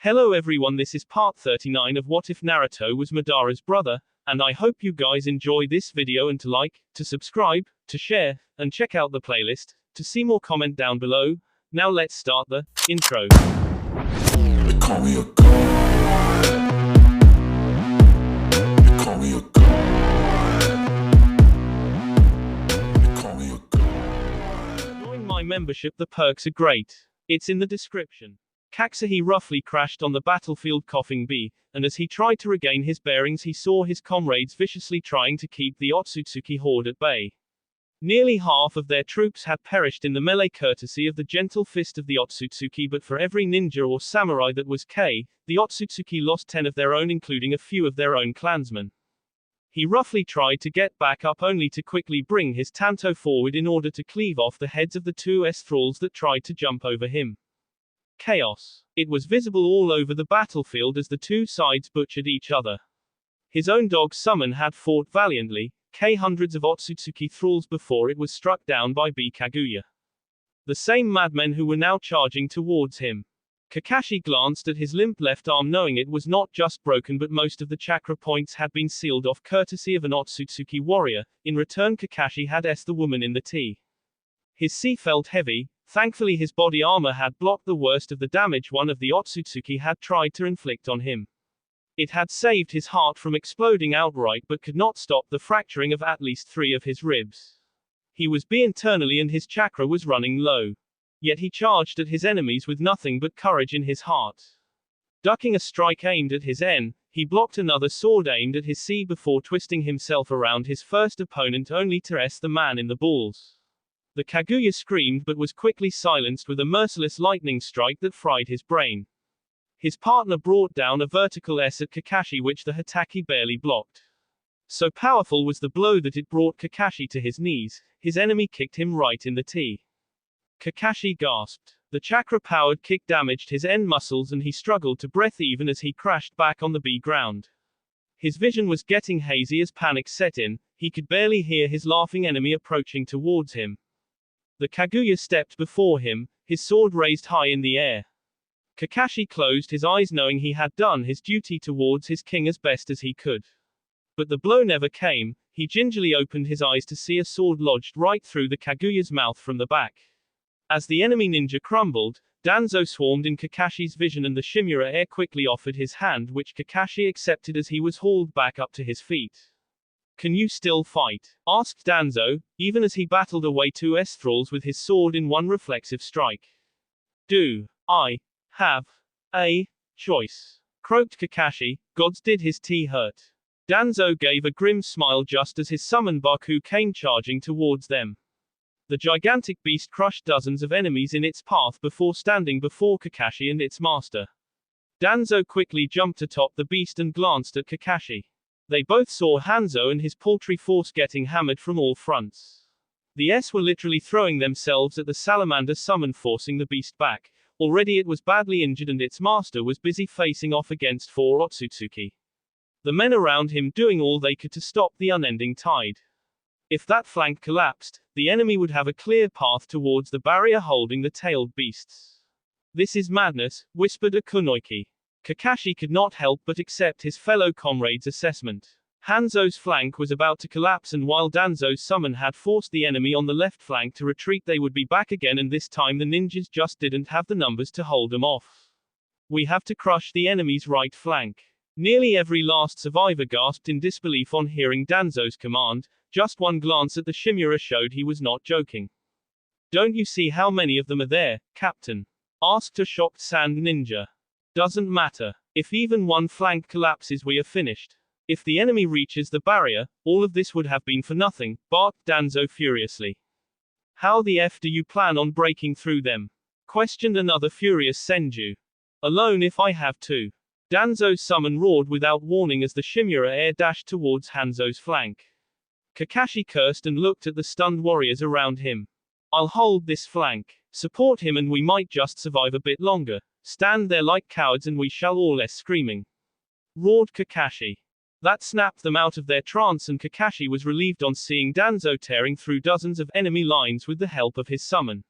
Hello everyone, this is part 39 of What If Naruto Was Madara's Brother, and I hope you guys enjoy this video and to like, to subscribe, to share, and check out the playlist, to see more comment down below. Now let's start the intro. They call me a god. They call me a god. They call me a god. Join my membership, the perks are great. It's in the description. Kakashi roughly crashed on the battlefield coughing B, and as he tried to regain his bearings he saw his comrades viciously trying to keep the Otsutsuki horde at bay. Nearly half of their troops had perished in the melee courtesy of the gentle fist of the Otsutsuki, but for every ninja or samurai that was the Otsutsuki lost 10 of their own, including a few of their own clansmen. He roughly tried to get back up only to quickly bring his tanto forward in order to cleave off the heads of the two thralls that tried to jump over him. Chaos. It was visible all over the battlefield as the two sides butchered each other. His own dog summon had fought valiantly, hundreds of Otsutsuki thralls before it was struck down by Kaguya. The same madmen who were now charging towards him. Kakashi glanced at his limp left arm, knowing it was not just broken but most of the chakra points had been sealed off courtesy of an Otsutsuki warrior. In return Kakashi had the woman in the tea. His sea felt heavy. Thankfully his body armor had blocked the worst of the damage one of the Otsutsuki had tried to inflict on him. It had saved his heart from exploding outright but could not stop the fracturing of at least 3 of his ribs. He was internally and his chakra was running low. Yet he charged at his enemies with nothing but courage in his heart. Ducking a strike aimed at his he blocked another sword aimed at his C before twisting himself around his first opponent only to the man in the balls. The Kaguya screamed but was quickly silenced with a merciless lightning strike that fried his brain. His partner brought down a vertical S at Kakashi which the Hatake barely blocked. So powerful was the blow that it brought Kakashi to his knees. His enemy kicked him right in the T. Kakashi gasped. The chakra-powered kick damaged his end muscles and he struggled to breathe even as he crashed back on the B ground. His vision was getting hazy as panic set in. He could barely hear his laughing enemy approaching towards him. The Kaguya stepped before him, his sword raised high in the air. Kakashi closed his eyes knowing he had done his duty towards his king as best as he could. But the blow never came. He gingerly opened his eyes to see a sword lodged right through the Kaguya's mouth from the back. As the enemy ninja crumbled, Danzo swarmed in Kakashi's vision and the Shimura quickly offered his hand which Kakashi accepted as he was hauled back up to his feet. "Can you still fight?" asked Danzo, even as he battled away 2 thralls with his sword in one reflexive strike. "Do I have a choice?" croaked Kakashi. "Gods, did his tea hurt?" Danzo gave a grim smile just as his summon Baku came charging towards them. The gigantic beast crushed dozens of enemies in its path before standing before Kakashi and its master. Danzo quickly jumped atop the beast and glanced at Kakashi. They both saw Hanzo and his paltry force getting hammered from all fronts. The were literally throwing themselves at the salamander summon, forcing the beast back. Already it was badly injured and its master was busy facing off against 4 Otsutsuki. The men around him doing all they could to stop the unending tide. If that flank collapsed, the enemy would have a clear path towards the barrier holding the tailed beasts. "This is madness," whispered a Kunoiki. Kakashi could not help but accept his fellow comrade's assessment. Hanzo's flank was about to collapse and while Danzo's summon had forced the enemy on the left flank to retreat they would be back again and this time the ninjas just didn't have the numbers to hold them off. "We have to crush the enemy's right flank." Nearly every last survivor gasped in disbelief on hearing Danzo's command. Just one glance at the Shimura showed he was not joking. "Don't you see how many of them are there, Captain?" asked a shocked sand ninja. "Doesn't matter. If even one flank collapses we are finished. If the enemy reaches the barrier, all of this would have been for nothing," barked Danzo furiously. "How the F do you plan on breaking through them?" questioned another furious Senju. "Alone if I have to." Danzo's summon roared without warning as the Shimura dashed towards Hanzo's flank. Kakashi cursed and looked at the stunned warriors around him. "I'll hold this flank. Support him and we might just survive a bit longer. Stand there like cowards and we shall all screaming," roared Kakashi. That snapped them out of their trance and Kakashi was relieved on seeing Danzo tearing through dozens of enemy lines with the help of his summon.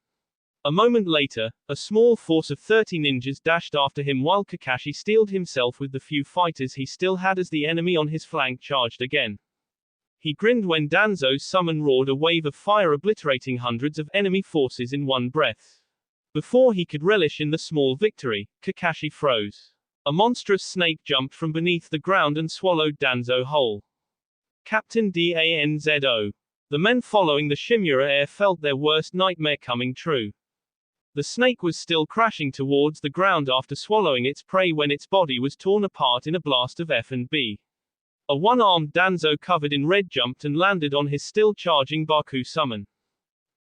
A moment later, a small force of 30 ninjas dashed after him while Kakashi steeled himself with the few fighters he still had as the enemy on his flank charged again. He grinned when Danzo's summon roared a wave of fire obliterating hundreds of enemy forces in one breath. Before he could relish in the small victory, Kakashi froze. A monstrous snake jumped from beneath the ground and swallowed Danzo whole. Captain Danzo. The men following the Shimura heir felt their worst nightmare coming true. The snake was still crashing towards the ground after swallowing its prey when its body was torn apart in a blast of F&B. A one-armed Danzo covered in red jumped and landed on his still charging Baku summon.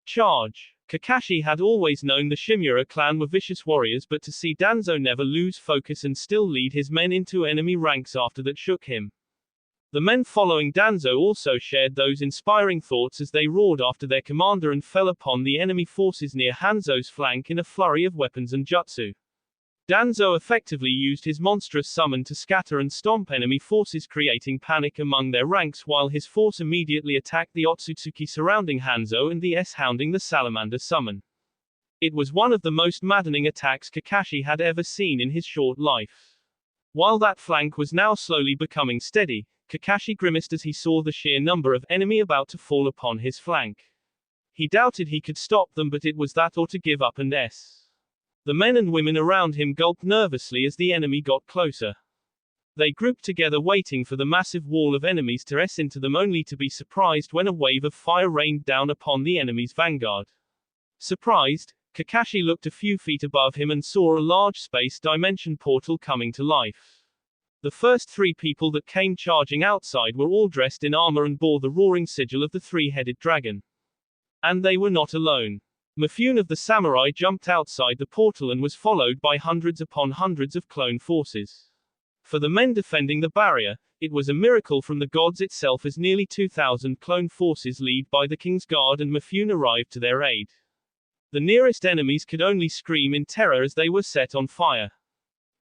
Charge! Kakashi had always known the Shimura clan were vicious warriors, but to see Danzo never lose focus and still lead his men into enemy ranks after that shook him. The men following Danzo also shared those inspiring thoughts as they roared after their commander and fell upon the enemy forces near Hanzo's flank in a flurry of weapons and jutsu. Danzo effectively used his monstrous summon to scatter and stomp enemy forces, creating panic among their ranks, while his force immediately attacked the Otsutsuki surrounding Hanzo and the S hounding the Salamander summon. It was one of the most maddening attacks Kakashi had ever seen in his short life. While that flank was now slowly becoming steady, Kakashi grimaced as he saw the sheer number of enemy about to fall upon his flank. He doubted he could stop them, but it was that or to give up and S. The men and women around him gulped nervously as the enemy got closer. They grouped together waiting for the massive wall of enemies to S into them, only to be surprised when a wave of fire rained down upon the enemy's vanguard. Surprised, Kakashi looked a few feet above him and saw a large space dimension portal coming to life. The first three people that came charging outside were all dressed in armor and bore the roaring sigil of the three-headed dragon. And they were not alone. Mifune of the samurai jumped outside the portal and was followed by hundreds upon hundreds of clone forces. For the men defending the barrier, it was a miracle from the gods itself, as nearly 2,000 clone forces led by the King's Guard and Mifune arrived to their aid. The nearest enemies could only scream in terror as they were set on fire.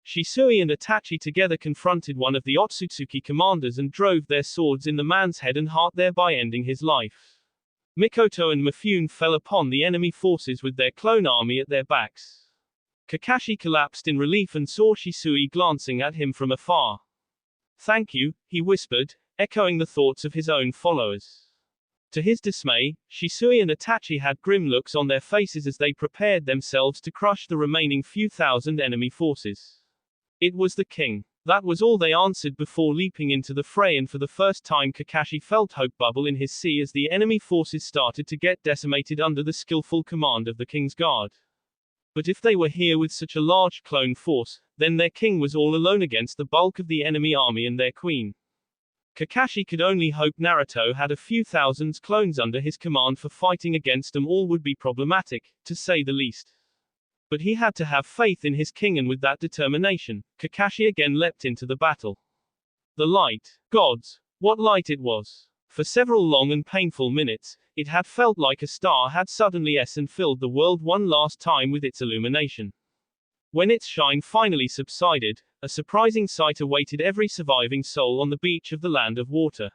Shisui and Itachi together confronted one of the Otsutsuki commanders and drove their swords in the man's head and heart, thereby ending his life. Mikoto and Mifune fell upon the enemy forces with their clone army at their backs. Kakashi collapsed in relief and saw Shisui glancing at him from afar. "Thank you," he whispered, echoing the thoughts of his own followers. To his dismay, Shisui and Itachi had grim looks on their faces as they prepared themselves to crush the remaining few thousand enemy forces. It was the king. That was all they answered before leaping into the fray, and for the first time Kakashi felt hope bubble in his sea as the enemy forces started to get decimated under the skillful command of the King's Guard. But if they were here with such a large clone force, then their king was all alone against the bulk of the enemy army and their queen. Kakashi could only hope Naruto had a few thousands clones under his command, for fighting against them all would be problematic, to say the least. But he had to have faith in his king, and with that determination, Kakashi again leapt into the battle. The light. Gods! What light it was! For several long and painful minutes, it had felt like a star had suddenly and filled the world one last time with its illumination. When its shine finally subsided, a surprising sight awaited every surviving soul on the beach of the Land of Water.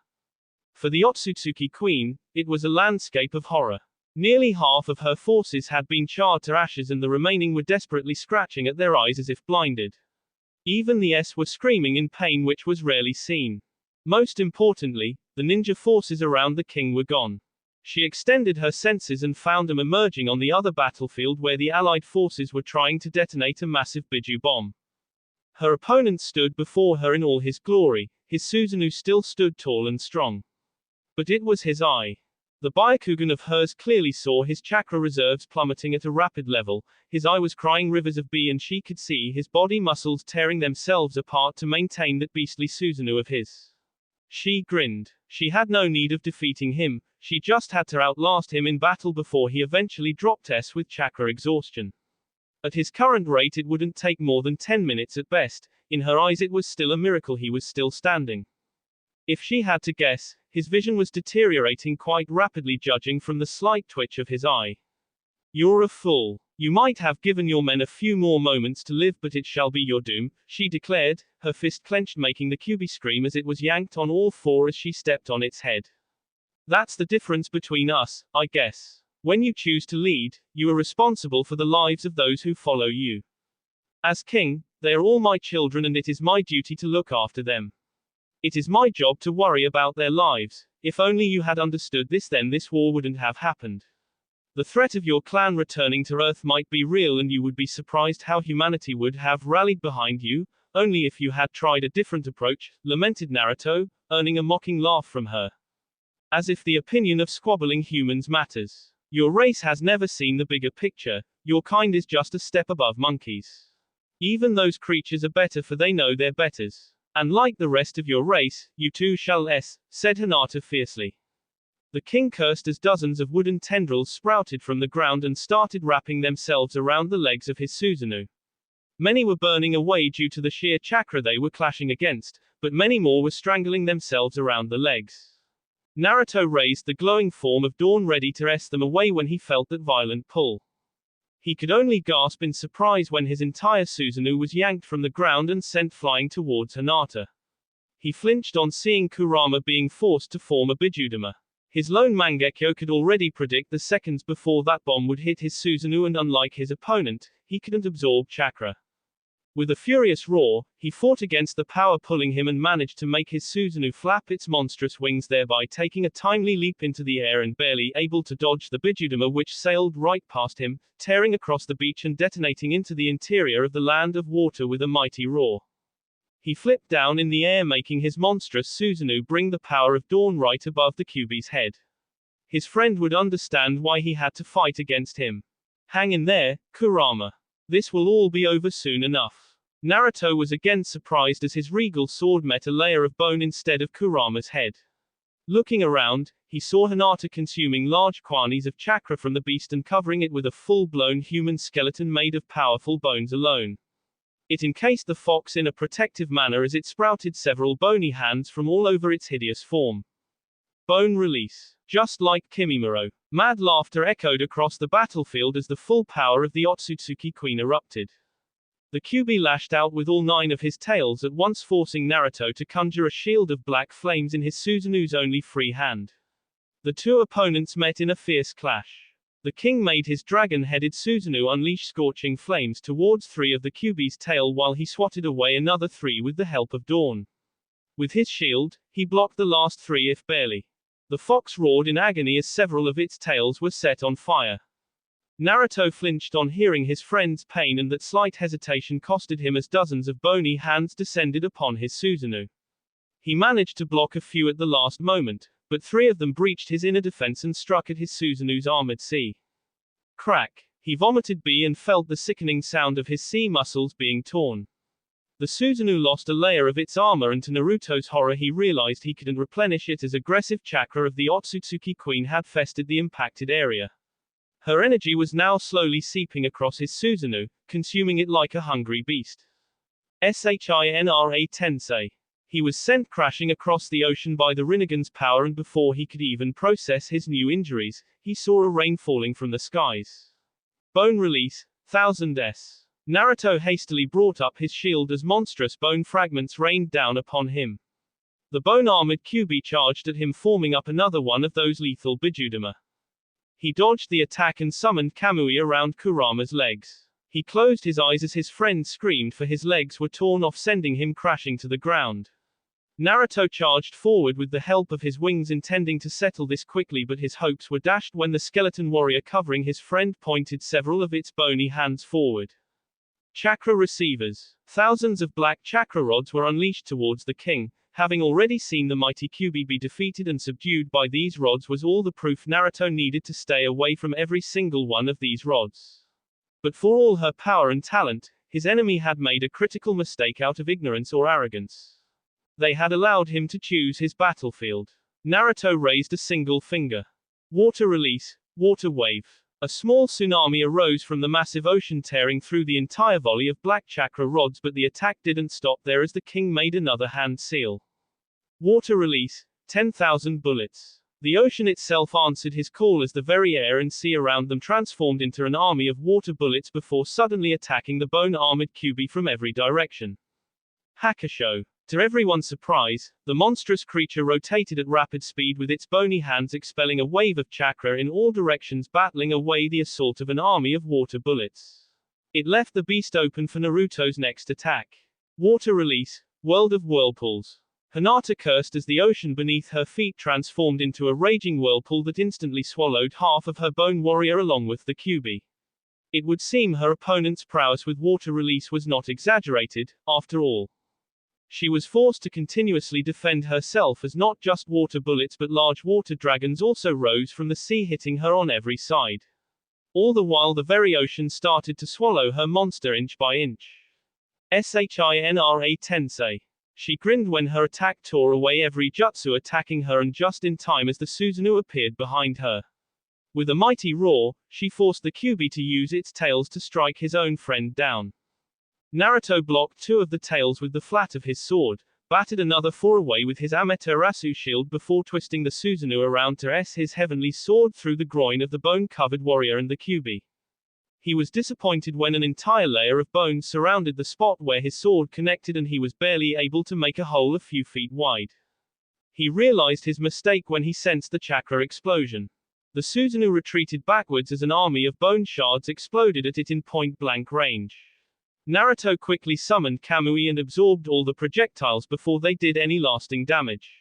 For the Otsutsuki queen, it was a landscape of horror. Nearly half of her forces had been charred to ashes, and the remaining were desperately scratching at their eyes as if blinded. Even the S were screaming in pain, which was rarely seen. Most importantly, the ninja forces around the king were gone. She extended her senses and found them emerging on the other battlefield, where the allied forces were trying to detonate a massive Biju bomb. Her opponent stood before her in all his glory. His Susanoo still stood tall and strong. But it was his eye. The Byakugan of hers clearly saw his chakra reserves plummeting at a rapid level. His eye was crying rivers of B, and she could see his body muscles tearing themselves apart to maintain that beastly Susanoo of his. She grinned. She had no need of defeating him, she just had to outlast him in battle before he eventually dropped S with chakra exhaustion. At his current rate it wouldn't take more than 10 minutes at best. In her eyes it was still a miracle he was still standing. If she had to guess, his vision was deteriorating quite rapidly, judging from the slight twitch of his eye. "You're a fool. You might have given your men a few more moments to live, but it shall be your doom," she declared, her fist clenched, making the Kyuubi scream as it was yanked on all four as she stepped on its head. "That's the difference between us, I guess. When you choose to lead, you are responsible for the lives of those who follow you. As king, they are all my children and it is my duty to look after them. It is my job to worry about their lives. If only you had understood this, then this war wouldn't have happened. The threat of your clan returning to Earth might be real and you would be surprised how humanity would have rallied behind you, only if you had tried a different approach, lamented Naruto, earning a mocking laugh from her. As if the opinion of squabbling humans matters. Your race has never seen the bigger picture, your kind is just a step above monkeys. Even those creatures are better for they know their betters. And like the rest of your race, you too shall said Hinata fiercely. The king cursed as dozens of wooden tendrils sprouted from the ground and started wrapping themselves around the legs of his Susanoo. Many were burning away due to the sheer chakra they were clashing against, but many more were strangling themselves around the legs. Naruto raised the glowing form of Dawn ready to wrest them away when he felt that violent pull. He could only gasp in surprise when his entire Susanoo was yanked from the ground and sent flying towards Hinata. He flinched on seeing Kurama being forced to form a Bijudama. His lone Mangekyo could already predict the seconds before that bomb would hit his Susanoo and unlike his opponent, he couldn't absorb chakra. With a furious roar, he fought against the power pulling him and managed to make his Susanoo flap its monstrous wings, thereby taking a timely leap into the air and barely able to dodge the Bijudama which sailed right past him, tearing across the beach and detonating into the interior of the land of water with a mighty roar. He flipped down in the air making his monstrous Susanoo bring the power of Dawn right above the Kyuubi's head. His friend would understand why he had to fight against him. Hang in there, Kurama. This will all be over soon enough. Naruto was again surprised as his regal sword met a layer of bone instead of Kurama's head. Looking around, he saw Hinata consuming large quantities of chakra from the beast and covering it with a full-blown human skeleton made of powerful bones alone. It encased the fox in a protective manner as it sprouted several bony hands from all over its hideous form. Bone release. Just like Kimimaro. Mad laughter echoed across the battlefield as the full power of the Otsutsuki Queen erupted. The Kyuubi lashed out with all 9 of his tails at once, forcing Naruto to conjure a shield of black flames in his Susanoo's only free hand. The two opponents met in a fierce clash. The king made his dragon-headed Susanoo unleash scorching flames towards 3 of the Kyuubi's tail while he swatted away another 3 with the help of Dawn. With his shield, he blocked the last 3 if barely. The fox roared in agony as several of its tails were set on fire. Naruto flinched on hearing his friend's pain and that slight hesitation costed him as dozens of bony hands descended upon his Susanoo. He managed to block a few at the last moment, but 3 of them breached his inner defense and struck at his Susanoo's armored sea. Crack. He vomited and felt the sickening sound of his sea muscles being torn. The Susanoo lost a layer of its armor and to Naruto's horror he realized he couldn't replenish it as aggressive chakra of the Otsutsuki Queen had festered the impacted area. Her energy was now slowly seeping across his Susanoo, consuming it like a hungry beast. Shinra Tensei. He was sent crashing across the ocean by the Rinnegan's power and before he could even process his new injuries, he saw a rain falling from the skies. Bone release, 1000s. Naruto hastily brought up his shield as monstrous bone fragments rained down upon him. The bone-armored Kyuubi charged at him forming up another one of those lethal Bijudama. He dodged the attack and summoned Kamui around Kurama's legs. He closed his eyes as his friend screamed for his legs were torn off sending him crashing to the ground. Naruto charged forward with the help of his wings intending to settle this quickly but his hopes were dashed when the skeleton warrior covering his friend pointed several of its bony hands forward. Chakra receivers. Thousands of black chakra rods were unleashed towards the king. Having already seen the mighty Kyuubi be defeated and subdued by these rods was all the proof Naruto needed to stay away from every single one of these rods. But for all her power and talent, his enemy had made a critical mistake out of ignorance or arrogance. They had allowed him to choose his battlefield. Naruto raised a single finger. Water release, water wave. A small tsunami arose from the massive ocean tearing through the entire volley of black chakra rods but the attack didn't stop there as the king made another hand seal. Water release, 10,000 bullets. The ocean itself answered his call as the very air and sea around them transformed into an army of water bullets before suddenly attacking the bone-armored Kyuubi from every direction. Hakusho. To everyone's surprise, the monstrous creature rotated at rapid speed with its bony hands expelling a wave of chakra in all directions, battling away the assault of an army of water bullets. It left the beast open for Naruto's next attack. Water release, world of whirlpools. Hinata cursed as the ocean beneath her feet transformed into a raging whirlpool that instantly swallowed half of her bone warrior along with the Kyuubi. It would seem her opponent's prowess with water release was not exaggerated, after all. She was forced to continuously defend herself as not just water bullets but large water dragons also rose from the sea, hitting her on every side. All the while the very ocean started to swallow her monster inch by inch. Shinra Tensei. She grinned when her attack tore away every jutsu attacking her, and just in time as the Susanoo appeared behind her. With a mighty roar, she forced the Kyuubi to use its tails to strike his own friend down. Naruto blocked 2 of the tails with the flat of his sword, batted another 4 away with his Amaterasu shield before twisting the Susanoo around to his heavenly sword through the groin of the bone-covered warrior and the Kyuubi. He was disappointed when an entire layer of bones surrounded the spot where his sword connected and he was barely able to make a hole a few feet wide. He realized his mistake when he sensed the chakra explosion. The Susanoo retreated backwards as an army of bone shards exploded at it in point-blank range. Naruto quickly summoned Kamui and absorbed all the projectiles before they did any lasting damage.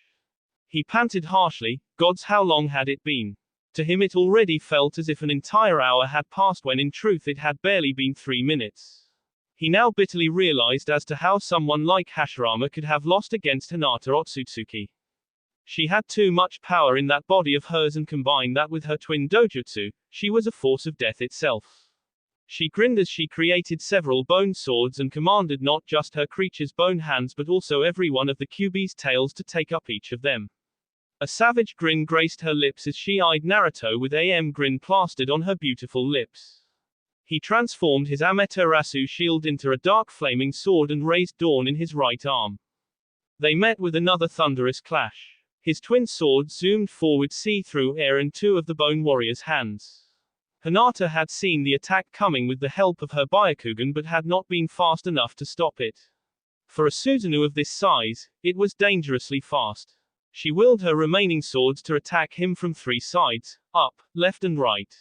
He panted harshly, "Gods, how long had it been?" To him it already felt as if an entire hour had passed when in truth it had barely been 3 minutes. He now bitterly realized as to how someone like Hashirama could have lost against Hinata Otsutsuki. She had too much power in that body of hers, and combine that with her twin dojutsu, she was a force of death itself. She grinned as she created several bone swords and commanded not just her creature's bone hands but also every one of the Kyuubi's tails to take up each of them. A savage grin graced her lips as she eyed Naruto with a grin plastered on her beautiful lips. He transformed his Amaterasu shield into a dark flaming sword and raised Dawn in his right arm. They met with another thunderous clash. His twin swords zoomed forward, see through air and 2 of the bone warrior's hands. Hinata had seen the attack coming with the help of her Byakugan but had not been fast enough to stop it. For a Susanoo of this size, it was dangerously fast. She willed her remaining swords to attack him from 3 sides, up, left and right.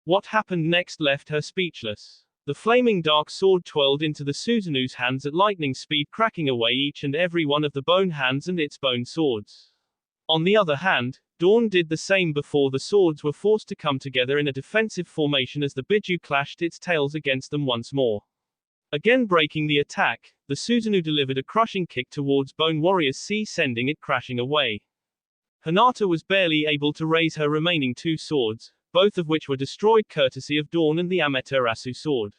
What happened next left her speechless. The flaming dark sword twirled into the Susanoo's hands at lightning speed, cracking away each and every one of the bone hands and its bone swords. On the other hand, Dawn did the same before the swords were forced to come together in a defensive formation as the Biju clashed its tails against them once more. Again breaking the attack, the Susanoo delivered a crushing kick towards Bone Warrior's sea, sending it crashing away. Hinata was barely able to raise her remaining 2 swords, both of which were destroyed courtesy of Dawn and the Amaterasu sword.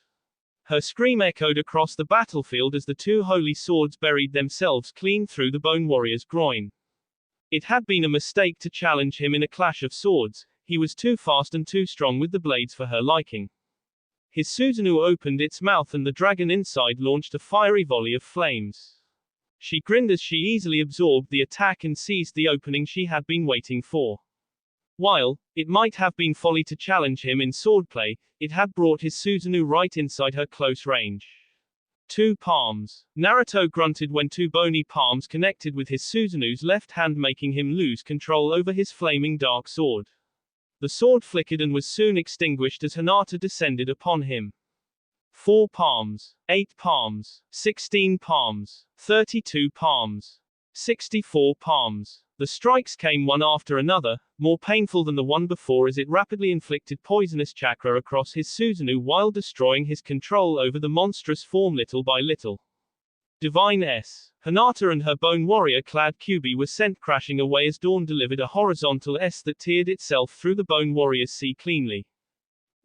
Her scream echoed across the battlefield as the 2 holy swords buried themselves clean through the Bone Warrior's groin. It had been a mistake to challenge him in a clash of swords. He was too fast and too strong with the blades for her liking. His Susanoo opened its mouth and the dragon inside launched a fiery volley of flames. She grinned as she easily absorbed the attack and seized the opening she had been waiting for. While it might have been folly to challenge him in swordplay, it had brought his Susanoo right inside her close range. 2 palms. Naruto grunted when 2 bony palms connected with his Susanoo's left hand, making him lose control over his flaming dark sword. The sword flickered and was soon extinguished as Hinata descended upon him. 4 palms, 8 palms, 16 palms, 32 palms, 64 palms. The strikes came one after another, more painful than the one before as it rapidly inflicted poisonous chakra across his Susanoo while destroying his control over the monstrous form little by little. Divine S. Hinata and her bone warrior-clad Kyuubi were sent crashing away as Dawn delivered a horizontal S that teared itself through the bone warrior's sea cleanly.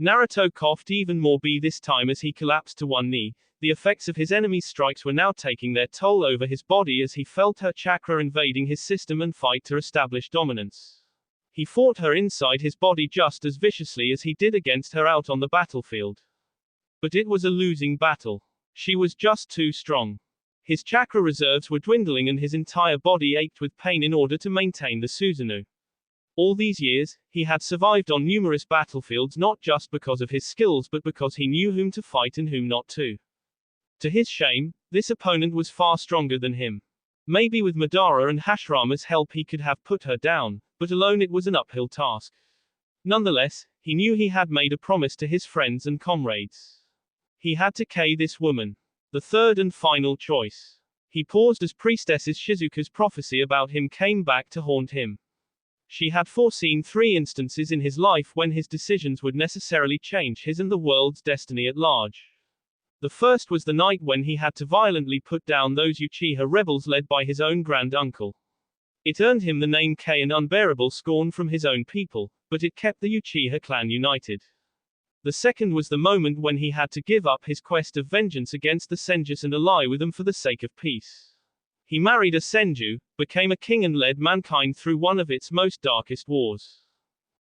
Naruto coughed even more this time as he collapsed to one knee. The effects of his enemy's strikes were now taking their toll over his body as he felt her chakra invading his system and fight to establish dominance. He fought her inside his body just as viciously as he did against her out on the battlefield. But it was a losing battle. She was just too strong. His chakra reserves were dwindling and his entire body ached with pain in order to maintain the Susanoo. All these years, he had survived on numerous battlefields not just because of his skills but because he knew whom to fight and whom not to. To his shame, this opponent was far stronger than him. Maybe with Madara and Hashirama's help he could have put her down, but alone it was an uphill task. Nonetheless, he knew he had made a promise to his friends and comrades. He had to kill this woman. The third and final choice. He paused as Priestess Shizuka's prophecy about him came back to haunt him. She had foreseen 3 instances in his life when his decisions would necessarily change his and the world's destiny at large. The first was the night when he had to violently put down those Uchiha rebels led by his own grand uncle. It earned him the name K and unbearable scorn from his own people, but it kept the Uchiha clan united. The second was the moment when he had to give up his quest of vengeance against the Senjus and ally with them for the sake of peace. He married a Senju, became a king and led mankind through one of its most darkest wars.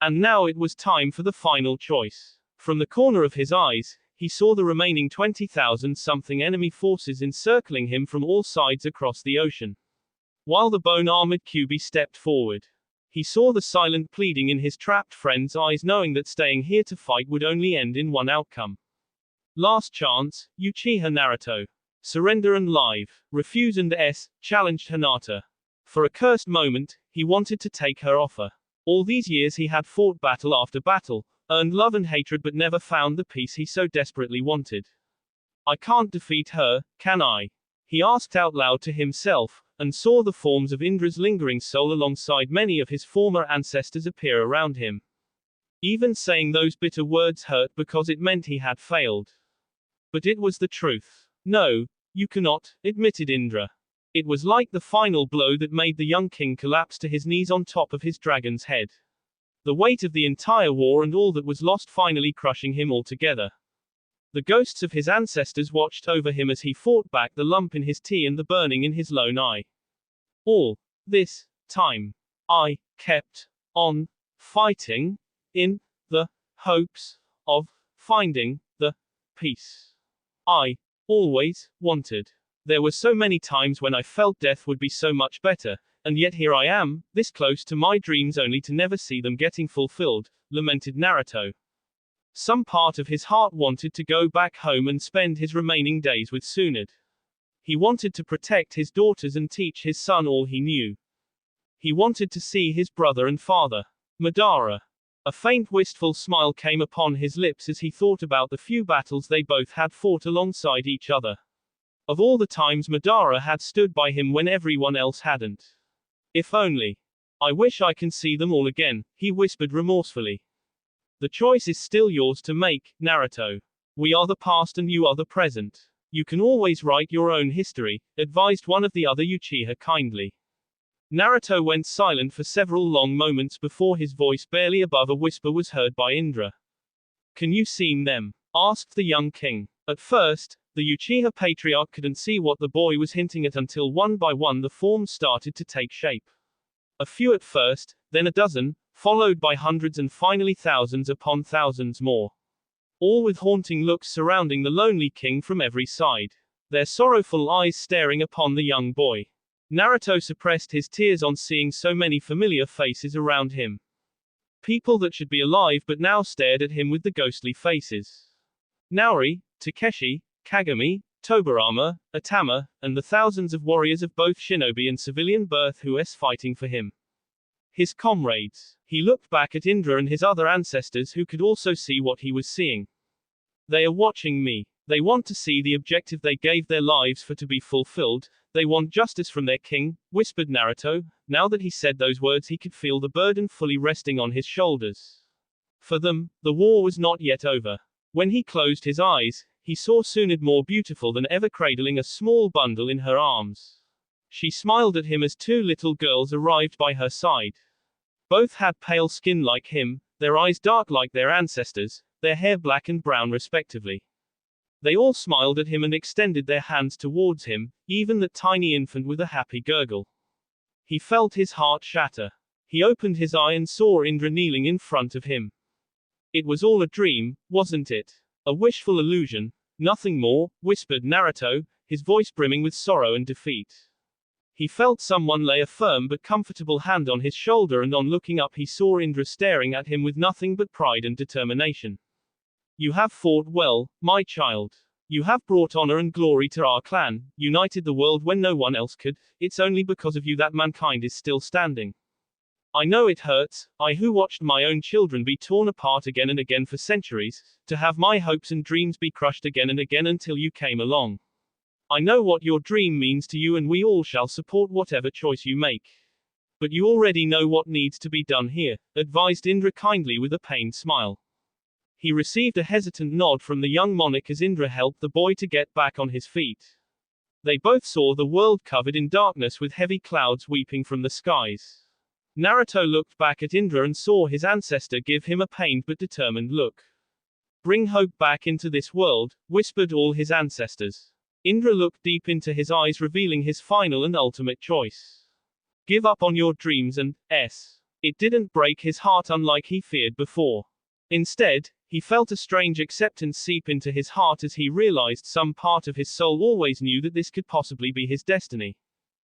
And now it was time for the final choice. From the corner of his eyes, he saw the remaining 20,000-something enemy forces encircling him from all sides across the ocean. While the bone-armored Kyuubi stepped forward, he saw the silent pleading in his trapped friend's eyes, knowing that staying here to fight would only end in one outcome. Last chance, Uchiha Naruto. Surrender and live. Refuse and challenged Hinata. For a cursed moment, he wanted to take her offer. All these years he had fought battle after battle, earned love and hatred but never found the peace he so desperately wanted. I can't defeat her, can I? He asked out loud to himself, and saw the forms of Indra's lingering soul alongside many of his former ancestors appear around him. Even saying those bitter words hurt because it meant he had failed. But it was the truth. No, you cannot, admitted Indra. It was like the final blow that made the young king collapse to his knees on top of his dragon's head. The weight of the entire war and all that was lost finally crushing him altogether. The ghosts of his ancestors watched over him as he fought back the lump in his tea and the burning in his lone eye. All this time, I kept on fighting, in the hopes of finding the peace I always wanted. There were so many times when I felt death would be so much better, and yet here I am, this close to my dreams only to never see them getting fulfilled, lamented Naruto. Some part of his heart wanted to go back home and spend his remaining days with Tsunade. He wanted to protect his daughters and teach his son all he knew. He wanted to see his brother and father. Madara. A faint wistful smile came upon his lips as he thought about the few battles they both had fought alongside each other. Of all the times Madara had stood by him when everyone else hadn't. If only. I wish I can see them all again, he whispered remorsefully. The choice is still yours to make, Naruto. We are the past and you are the present. You can always write your own history, advised one of the other Uchiha kindly. Naruto went silent for several long moments before his voice barely above a whisper was heard by Indra. Can you see them? Asked the young king. At first, the Uchiha patriarch couldn't see what the boy was hinting at until one by one the forms started to take shape. A few at first, then a dozen, followed by hundreds and finally thousands upon thousands more. All with haunting looks surrounding the lonely king from every side. Their sorrowful eyes staring upon the young boy. Naruto suppressed his tears on seeing so many familiar faces around him. People that should be alive but now stared at him with the ghostly faces. Naori, Takeshi, Kagami, Tobirama, Atama, and the thousands of warriors of both shinobi and civilian birth who are fighting for him. His comrades. He looked back at Indra and his other ancestors who could also see what he was seeing. They are watching me. They want to see the objective they gave their lives for to be fulfilled. They want justice from their king, whispered Naruto. Now that he said those words he could feel the burden fully resting on his shoulders. For them, the war was not yet over. When he closed his eyes, he saw Tsunade more beautiful than ever cradling a small bundle in her arms. She smiled at him as 2 little girls arrived by her side. Both had pale skin like him, their eyes dark like their ancestors, their hair black and brown respectively. They all smiled at him and extended their hands towards him, even that tiny infant with a happy gurgle. He felt his heart shatter. He opened his eye and saw Indra kneeling in front of him. It was all a dream, wasn't it? A wishful illusion, nothing more, whispered Naruto, his voice brimming with sorrow and defeat. He felt someone lay a firm but comfortable hand on his shoulder, and on looking up he saw Indra staring at him with nothing but pride and determination. You have fought well, my child. You have brought honor and glory to our clan, united the world when no one else could. It's only because of you that mankind is still standing. I know it hurts, I who watched my own children be torn apart again and again for centuries, to have my hopes and dreams be crushed again and again until you came along. I know what your dream means to you and we all shall support whatever choice you make. But you already know what needs to be done here, advised Indra kindly with a pained smile. He received a hesitant nod from the young monarch as Indra helped the boy to get back on his feet. They both saw the world covered in darkness with heavy clouds weeping from the skies. Naruto looked back at Indra and saw his ancestor give him a pained but determined look. Bring hope back into this world, whispered all his ancestors. Indra looked deep into his eyes, revealing his final and ultimate choice. Give up on your dreams and, It didn't break his heart unlike he feared before. Instead, he felt a strange acceptance seep into his heart as he realized some part of his soul always knew that this could possibly be his destiny.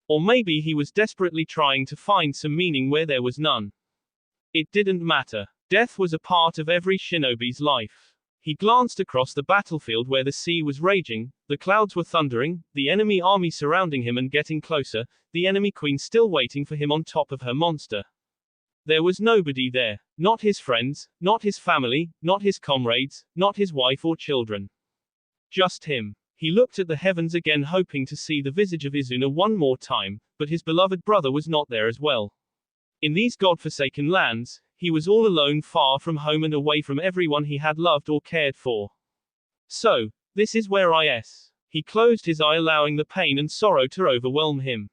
Or maybe he was desperately trying to find some meaning where there was none. It didn't matter. Death was a part of every shinobi's life. He glanced across the battlefield where the sea was raging, the clouds were thundering, the enemy army surrounding him and getting closer, the enemy queen still waiting for him on top of her monster. There was nobody there. Not his friends, not his family, not his comrades, not his wife or children. Just him. He looked at the heavens again, hoping to see the visage of Izuna one more time, but his beloved brother was not there as well. In these god-forsaken lands, he was all alone, far from home and away from everyone he had loved or cared for. So, this is where He closed his eye, allowing the pain and sorrow to overwhelm him.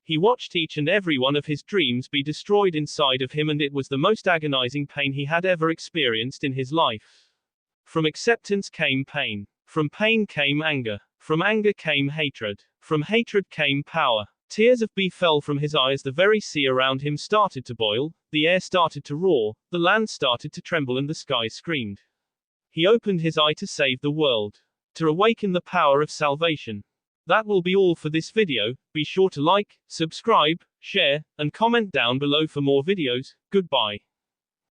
He watched each and every one of his dreams be destroyed inside of him, and it was the most agonizing pain he had ever experienced in his life. From acceptance came pain. From pain came anger. From anger came hatred. From hatred came power. Tears of beef fell from his eyes. The very sea around him started to boil, the air started to roar, the land started to tremble, and the sky screamed. He opened his eye to save the world. To awaken the power of salvation. That will be all for this video. Be sure to like, subscribe, share, and comment down below for more videos. Goodbye.